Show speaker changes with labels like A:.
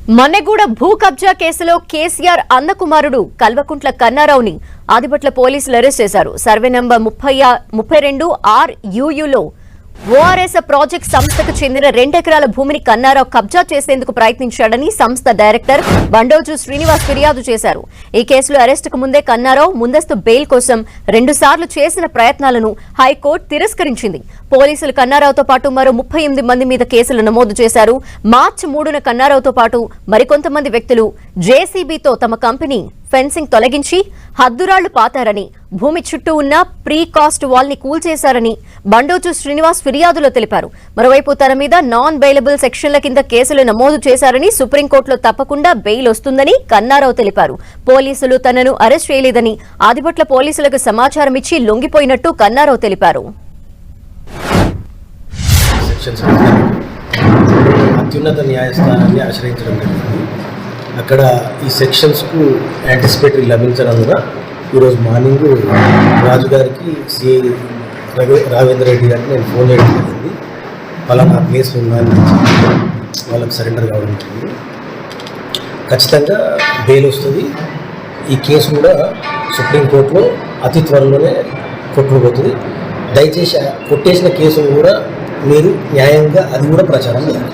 A: మన్నెగూడ భూ కబ్జా కేసులో కేసీఆర్ అన్నకుమారుడు కల్వకుంట్ల కన్నారావుని ఆదిపట్ల పోలీసులు అరెస్ట్ చేశారు. సర్వే నంబర్ 32 RUUలో ఓఆర్ఎస్ ప్రాజెక్ట్ సంస్థకు చెందిన 2 ఎకరాల భూమిని కన్నారావు కబ్జా చేసేందుకు ప్రయత్నించాడని సంస్థ డైరెక్టర్ బండోజు శ్రీనివాస్ ఫిర్యాదు చేశారు. ఈ కేసులో అరెస్టుకు ముందే కన్నారావు ముందస్తు బెయిల్ కోసం 2 సార్లు చేసిన ప్రయత్నాలను హైకోర్టు తిరస్కరించింది. పోలీసులు కన్నారావుతో పాటు మరో 38 మంది మీద కేసులు నమోదు చేశారు. మార్చి 3న కన్నారావుతో పాటు మరికొంతమంది వ్యక్తులు జేసీబీతో తమ కంపెనీ ఫెన్సింగ్ తొలగించి హద్దురాళ్లు పాతారని, భూమి చుట్టూ ఉన్న ప్రీ కాస్ట్ వాల్ ని కూల్చేశారని బండోజు శ్రీనివాస్ ఫిర్యాదులో తెలిపారు. మరోవైపు తన మీద నాన్ బెయిలబుల్ సెక్షన్ల కింద కేసులు నమోదు చేశారని, సుప్రీంకోర్టులో తప్పకుండా బెయిల్ వస్తుందని కన్నారావు తెలిపారు. పోలీసులు తనను అరెస్ట్ చేయలేదని, ఆదిపట్ల పోలీసులకు సమాచారం ఇచ్చి లొంగిపోయినట్టు కన్నారావు తెలిపారు.
B: అత్యున్నత న్యాయస్థానాన్ని ఆశ్రయించడం జరిగింది. అక్కడ ఈ సెక్షన్స్కు యాంటిసిపేటరీ లభించనందున ఈరోజు మార్నింగ్ రాజు గారికి సిఐ రావేంద్ర రెడ్డి గారికి నేను ఫోన్ చేయడం జరిగింది. పలానా ప్లేస్ ఉందని వాళ్ళకి సరెండర్ కావడం జరిగింది. ఖచ్చితంగా బెయిల్ వస్తుంది. ఈ కేసు కూడా సుప్రీంకోర్టులో అతి త్వరలోనే కొట్టుకుపోతుంది. దయచేసి కొట్టేసిన కేసును కూడా మీరు న్యాయంగా అది కూడా ప్రచారం చేయాలి.